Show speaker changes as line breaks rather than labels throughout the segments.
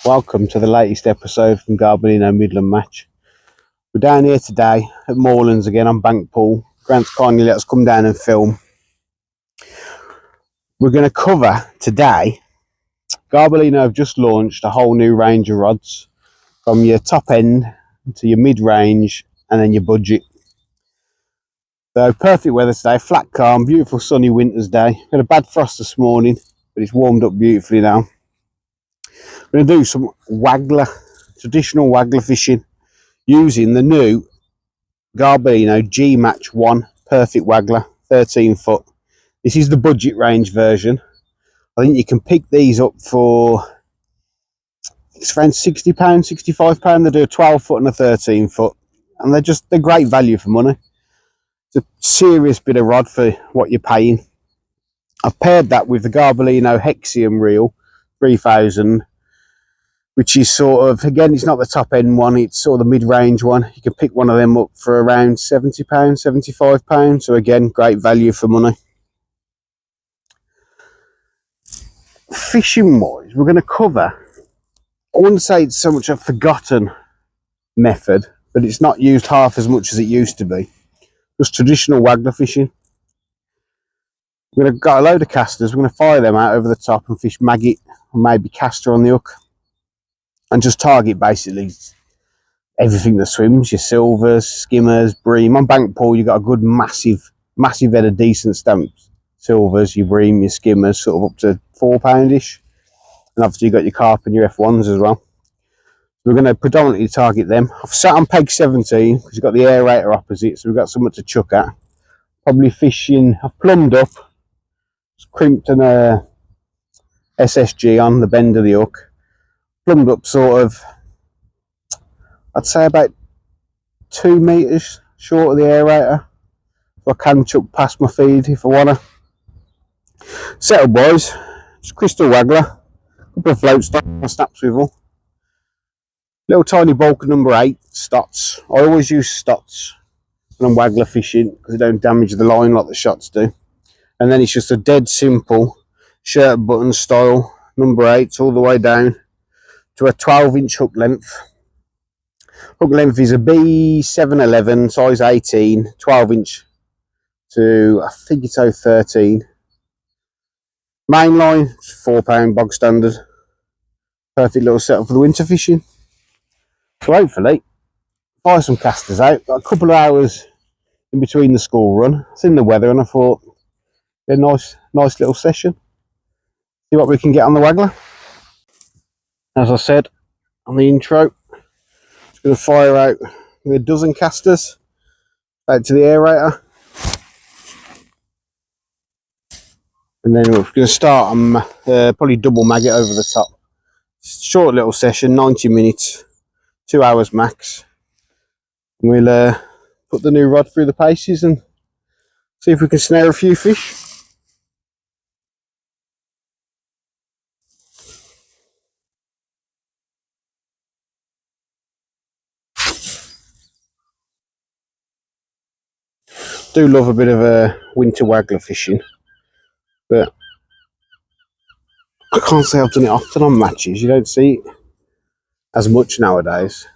Welcome to the latest episode from Garbolino Midland Match. We're down here today at Moorlands again on Bankpool. Grant's kindly let us come down and film. We're going to cover today, Garbolino have just launched a whole new range of rods from your top end to your mid-range and then your budget. So perfect weather today, flat calm, beautiful sunny winter's day. Had a bad frost this morning, but it's warmed up beautifully now. We're going to do some waggler, traditional waggler fishing using the new Garbolino G Match 1 perfect waggler, 13 foot. This is the budget range version. I think you can pick these up for, it's around £60, £65. They do a 12 foot and a 13 foot. And they're great value for money. It's a serious bit of rod for what you're paying. I've paired that with the Garbolino Hexium reel 3000, which is sort of, again, it's not the top end one, it's sort of the mid-range one. You can pick one of them up for around £70, £75. So again, great value for money. Fishing wise, we're going to cover, I wouldn't say it's so much a forgotten method, but it's not used half as much as it used to be. Just traditional waggler fishing. We're going to got a load of casters, we're going to fire them out over the top and fish maggot or maybe castor on the hook. And just target basically everything that swims, your silvers, skimmers, bream. On Bankpool, you've got a good massive head of decent stamps. Silvers, your bream, your skimmers, sort of up to £4-ish. And obviously you've got your carp and your F1s as well. We're going to predominantly target them. I've sat on peg 17 because you've got the aerator opposite, so we've got something to chuck at. Probably fishing, I've plumbed up, crimped an SSG on the bend of the hook. Plumbed up sort of, I'd say about 2 metres short of the aerator, so I can chuck past my feed if I want to. Settle boys, just crystal waggler, couple of float stocks, my snap swivel, little tiny bulk number 8 stots. I always use stots when I'm waggler fishing because they don't damage the line like the shots do. And then it's just a dead simple shirt button style number 8 all the way down to a 12-inch hook length. Hook length is a B711, size 18, 12-inch to, I think it's 013. Main line, £4 bog standard. Perfect little setup for the winter fishing. So hopefully, fire some casters out. Got a couple of hours in between the school run. It's in the weather and I thought, a nice little session. See what we can get on the waggler. As I said on the intro, just going to fire out with a dozen casters out to the aerator, and then we're going to start on probably double maggot over the top. Short little session, 90 minutes, 2 hours max. And we'll put the new rod through the paces and see if we can snare a few fish. Do love a bit of winter waggler fishing, but I can't say I've done it often on matches. You don't see it as much nowadays.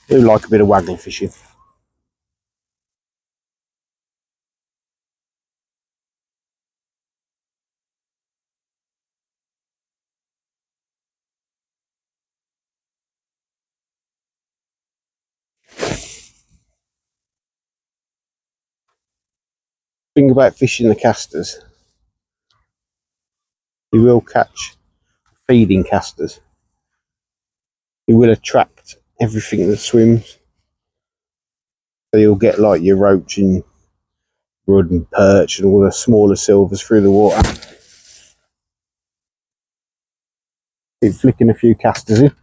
Do like a bit of waggler fishing. Thing about fishing the casters, you will catch feeding casters. You will attract everything that swims. So you'll get like your roach and rudd and perch and all the smaller silvers through the water. Keep flicking a few casters in.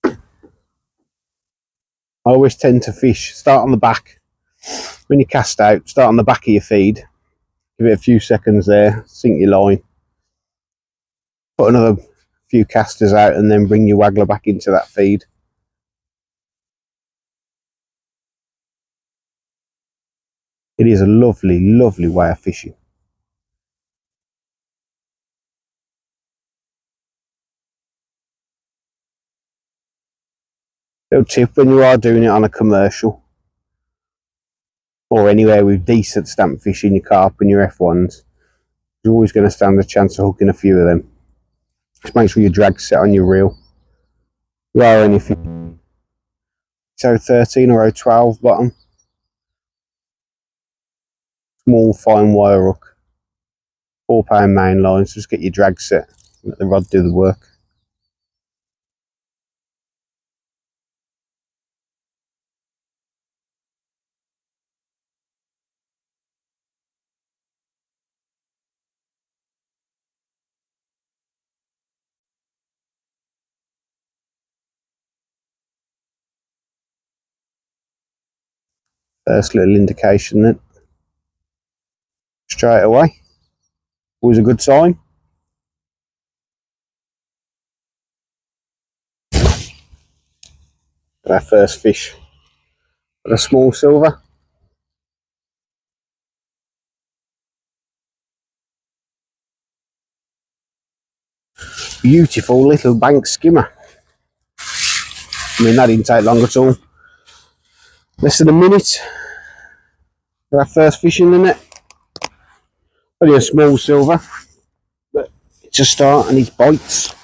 I always tend to fish, start on the back. When you cast out, start on the back of your feed. Give it a few seconds there, sink your line. Put another few casters out, and then bring your waggler back into that feed. It is a lovely, lovely way of fishing. Little tip: when you are doing it on a commercial or anywhere with decent stamp fish in your carp and your F1s, you're always going to stand a chance of hooking a few of them. Just make sure your drag's set on your reel. You are anything. So 13 or 012 bottom. Small fine wire hook. 4 pound main line, so just get your drag set and let the rod do the work. First little indication then. Straight away. Always a good sign. Our first fish. Got a small silver. Beautiful little bank skimmer. I mean, that didn't take long at all. Less than a minute. Our first fish in the net. Only a small silver, but it's a start, and he bites.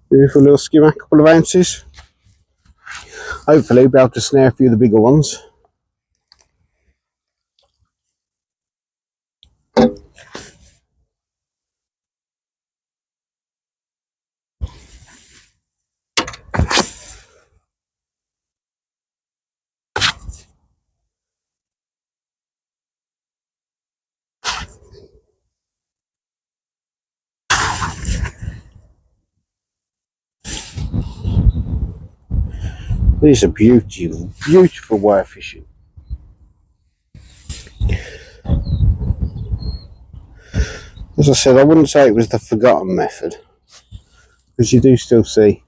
Beautiful little skimmer, couple of ounces. Hopefully we'll be able to snare a few of the bigger ones. These are beautiful, beautiful way of fishing. As I said, I wouldn't say it was the forgotten method, because you do still see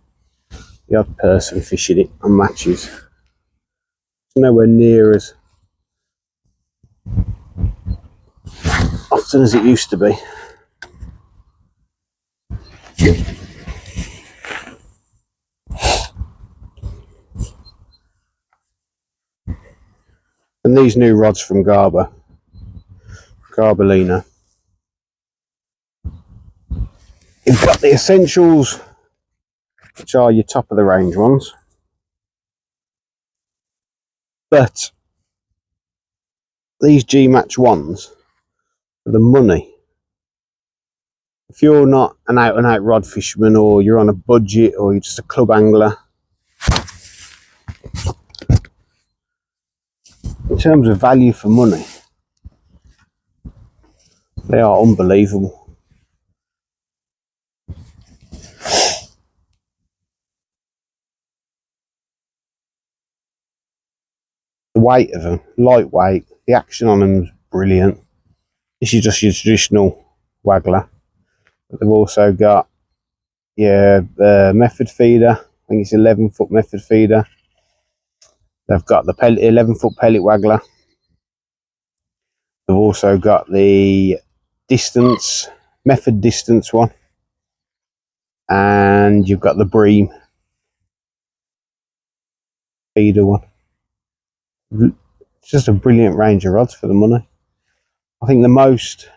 the odd person fishing it on matches. It's nowhere near as often as it used to be. And these new rods from Garbolino, you've got the essentials, which are your top of the range ones, but these G-Match ones, for the money, if you're not an out and out rod fisherman, or you're on a budget, or you're just a club angler, in terms of value for money, they are unbelievable. The weight of them, lightweight, the action on them is brilliant. This is just your traditional waggler, but they've also got your method feeder. I think it's 11-foot method feeder. They've got the 11-foot pellet waggler. They've also got the distance, method distance one, and you've got the bream feeder one. It's just a brilliant range of rods for the money. I think the most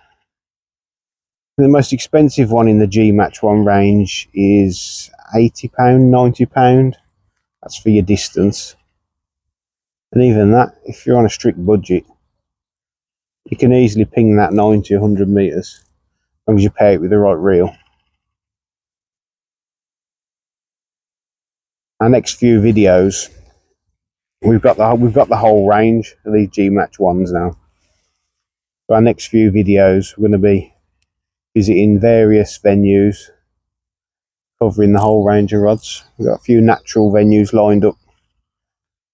expensive one in the G-Match one range is £80, £90. That's for your distance. And even that, if you're on a strict budget, you can easily ping that 90, 100 metres, as long as you pair it with the right reel. Our next few videos, we've got the whole range of these G-Match ones now. For our next few videos, we're going to be visiting various venues, covering the whole range of rods. We've got a few natural venues lined up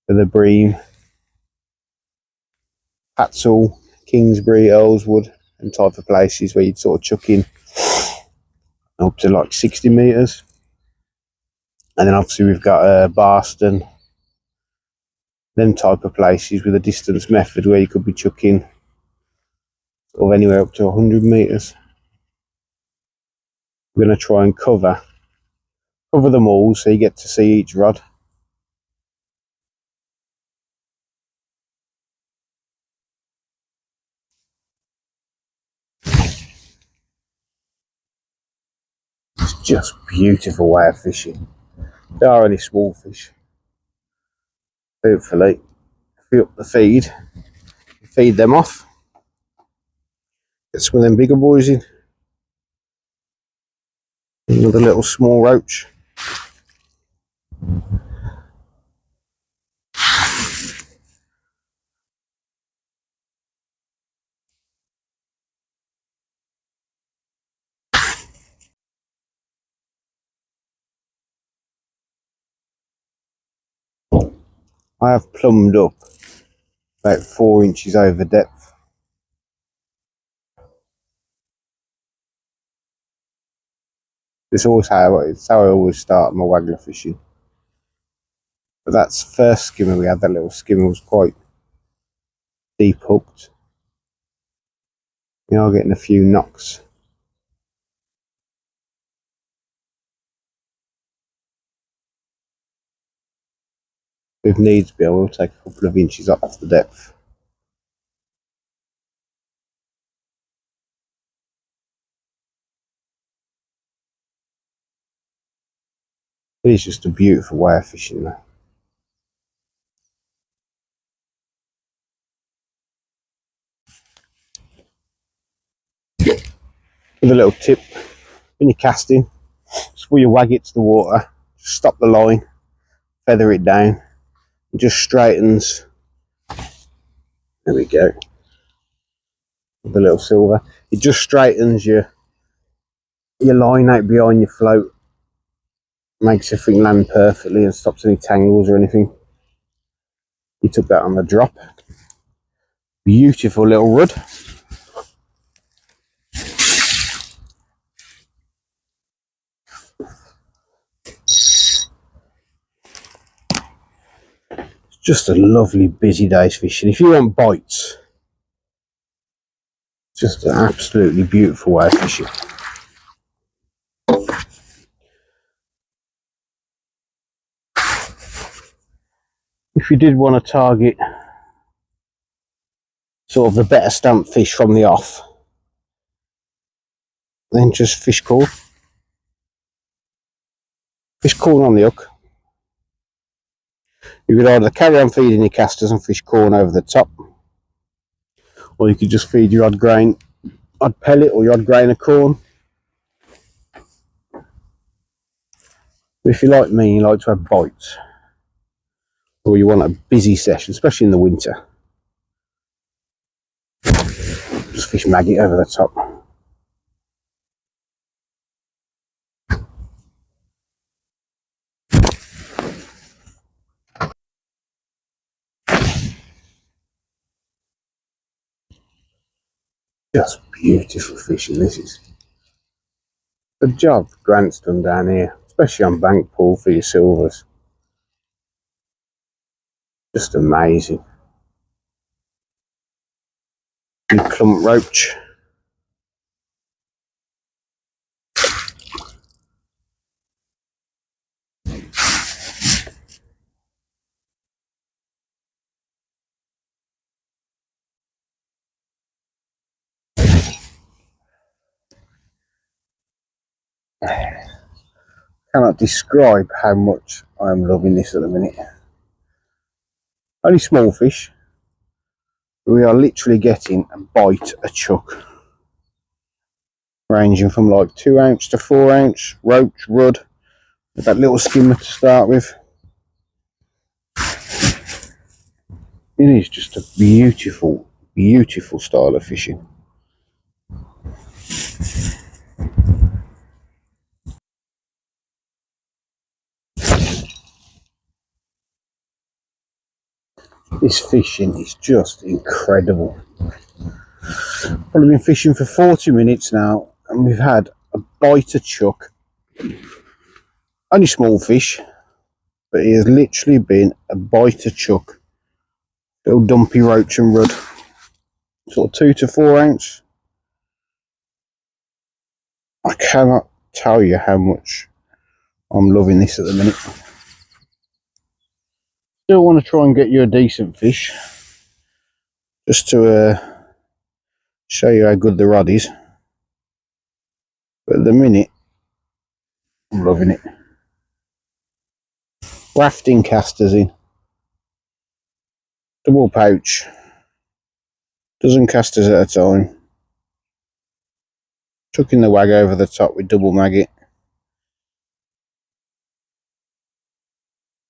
for the bream. Hatsall, Kingsbury, Earlswood, and type of places where you'd sort of chuck in up to like 60 metres. And then obviously we've got Barston, them type of places with a distance method where you could be chucking sort of anywhere up to 100 metres. We're going to try and cover them all so you get to see each rod. It's just a beautiful way of fishing. There are only small fish. Hopefully, fill up the feed them off. Get some of them bigger boys in. Another little small roach. I have plumbed up about 4 inches over depth. It's how I always start my waggler fishing. But that's first skimmer we had. That little skimmer was quite deep hooked. We are getting a few knocks. If needs be, I will take a couple of inches up to the depth. It is just a beautiful way of fishing though. With a little tip, when you're casting, just before you wag it to the water, just stop the line, feather it down, it just straightens. There we go. With the little silver, it just straightens your line out behind your float, makes everything land perfectly and stops any tangles or anything. You took that on the drop. Beautiful little rod. It's just a lovely busy day's fishing. If you want bites, just an absolutely beautiful way of fishing. If you did want to target sort of the better stamp fish from the off, then just fish corn. Fish corn on the hook. You could either carry on feeding your casters and fish corn over the top, or you could just feed your odd pellet or your odd grain of corn. But if you're like me, you like to have bites, or you want a busy session, especially in the winter, just fish maggot over the top. Just beautiful fishing, this is. The job Grant's done down here, especially on bank pool for your silvers. Just amazing. And clump roach. Cannot describe how much I am loving this at the minute. Only small fish. We are literally getting a bite a chuck. Ranging from like 2 ounce to 4 ounce roach, rudd, with that little skimmer to start with. It is just a beautiful, beautiful style of fishing. This fishing is just incredible. Probably been fishing for 40 minutes now, and we've had a bite of chuck. Only small fish, but it has literally been a bite of chuck. Little dumpy roach and rudd. Sort of 2 to 4 ounce. I cannot tell you how much I'm loving this at the minute. Still want to try and get you a decent fish, just to show you how good the rod is. But at the minute, I'm loving it. Rafting casters in. Double pouch. Dozen casters at a time. Chucking the wag over the top with double maggot.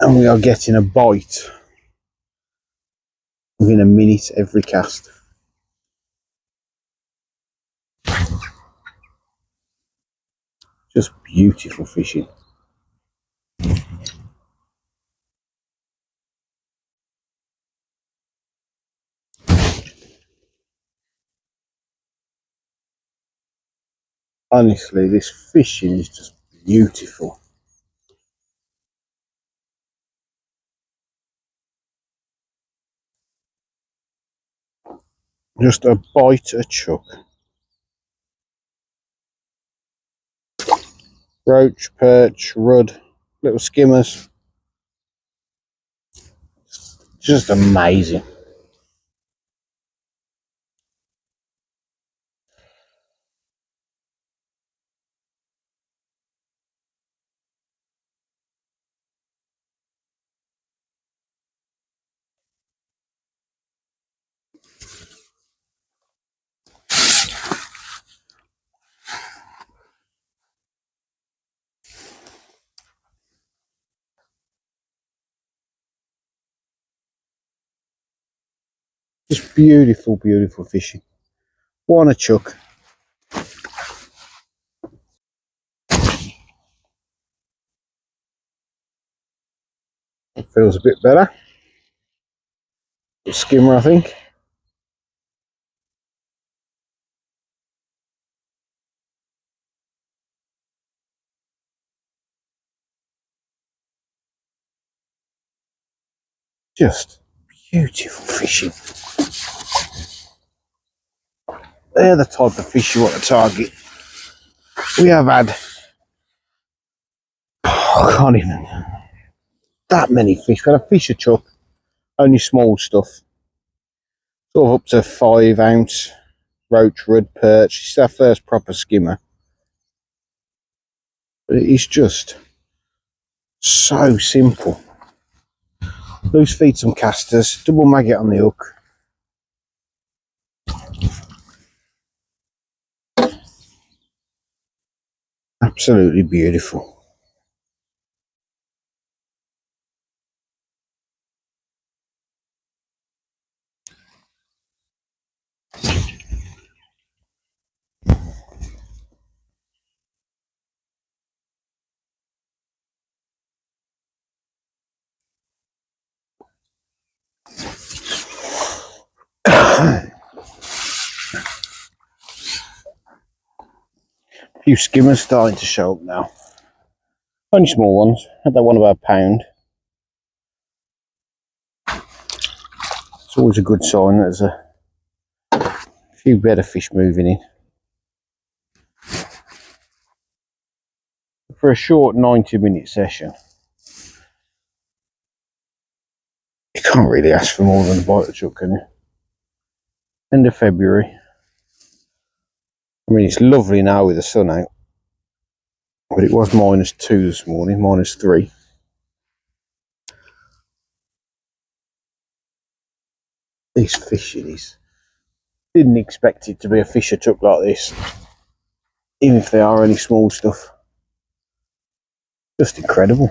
And we are getting a bite within a minute every cast. Just beautiful fishing. Honestly, this fishing is just beautiful. Just a bite of chuck. Roach, perch, rudd, little skimmers. Just amazing. Just beautiful, beautiful fishing. One a chuck. It feels a bit better. Skimmer, I think. Just beautiful fishing. They're the type of fish you want to target. We have had, I can't even, that many fish. We had a fish a chuck, only small stuff. Sort of up to 5 ounce roach, rudd, perch. It's our first proper skimmer. But it is just so simple. Loose feed some casters, double maggot on the hook. Absolutely beautiful. A few skimmers starting to show up now. Only small ones. Had that one about a pound. It's always a good sign that there's a few better fish moving in. For a short 90-minute session, you can't really ask for more than a bite of chuck, can you? End of February. I mean, it's lovely now with the sun out, but it was -2 this morning, -3. These fishies. Didn't expect it to be a fish a chuck like this, even if they are only small stuff. Just incredible.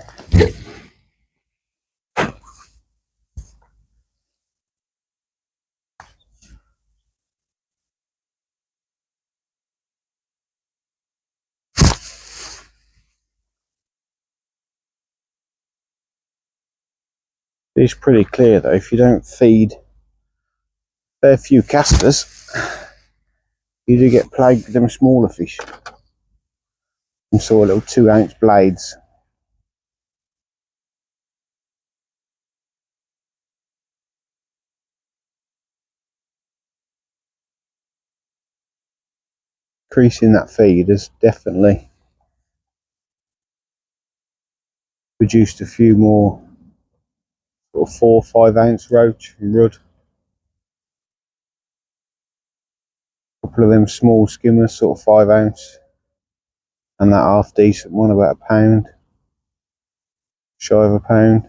It's pretty clear though, if you don't feed a fair few casters, you do get plagued with them smaller fish. And saw little 2-ounce blades. Increasing that feed has definitely produced a few more sort of 4 or 5 ounce roach and rudd. A couple of them small skimmers, sort of 5 ounce, and that half decent one about a pound, shy of a pound.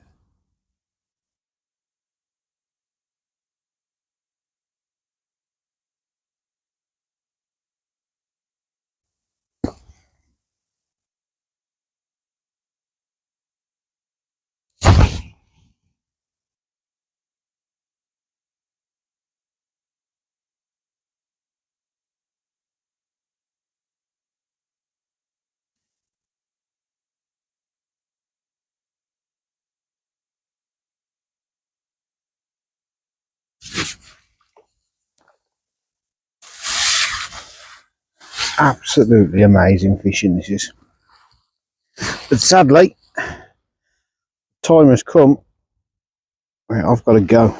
Absolutely amazing fishing this is. But sadly, time has come where I've got to go.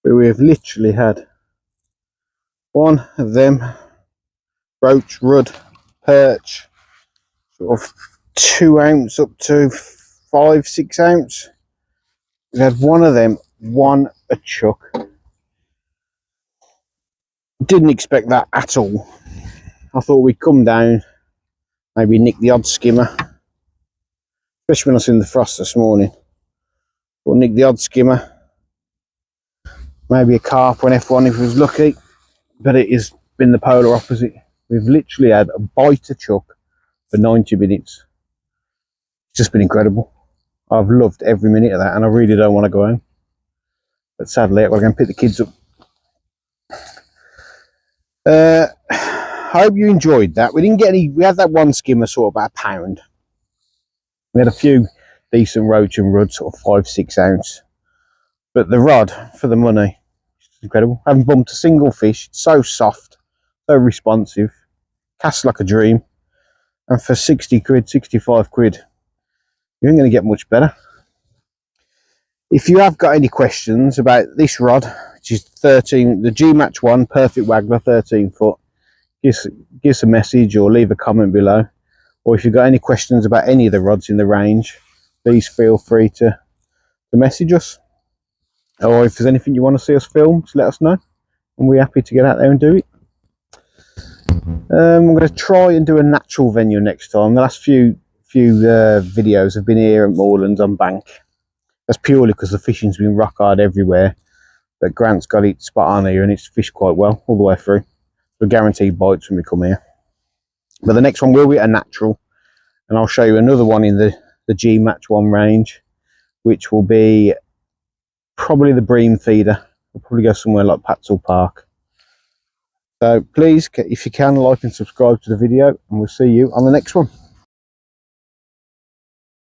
But we have literally had one of them roach, rudd, perch, sort of 2 ounce up to 5, 6 ounce. We had one of them, one a chuck. Didn't expect that at all. I thought we'd come down, maybe nick the odd skimmer, especially when I was in the frost this morning. Or nick the odd skimmer, maybe a carp on F1 if we was lucky, but it has been the polar opposite. We've literally had a bite of chuck for 90 minutes. It's just been incredible. I've loved every minute of that, and I really don't want to go home. But sadly, we're going to pick the kids up. I hope you enjoyed that. We didn't get any. We had that one skimmer, sort of about a pound. We had a few decent roach and rudd, sort of 5, 6 ounce. But the rod for the money, it's incredible. I haven't bumped a single fish. It's so soft, so responsive, casts like a dream. And for 60 quid, 65 quid, you ain't going to get much better. If you have got any questions about this rod, which is 13, the G Match 1, perfect Waggler, 13 foot, give us a message or leave a comment below. Or if you've got any questions about any of the rods in the range, please feel free to message us. Or if there's anything you want to see us film, just let us know, and we're happy to get out there and do it. I'm going to try and do a natural venue next time. The last few videos have been here at Moorlands on bank. That's purely because the fishing's been rock hard everywhere, but Grant's got it spot on here and it's fished quite well all the way through. We're guaranteed bites when we come here. But the next one will be a natural, and I'll show you another one in the G Match 1 range, which will be probably the bream feeder. We'll probably go somewhere like Patsall Park. So please, if you can, like and subscribe to the video, and we'll see you on the next one.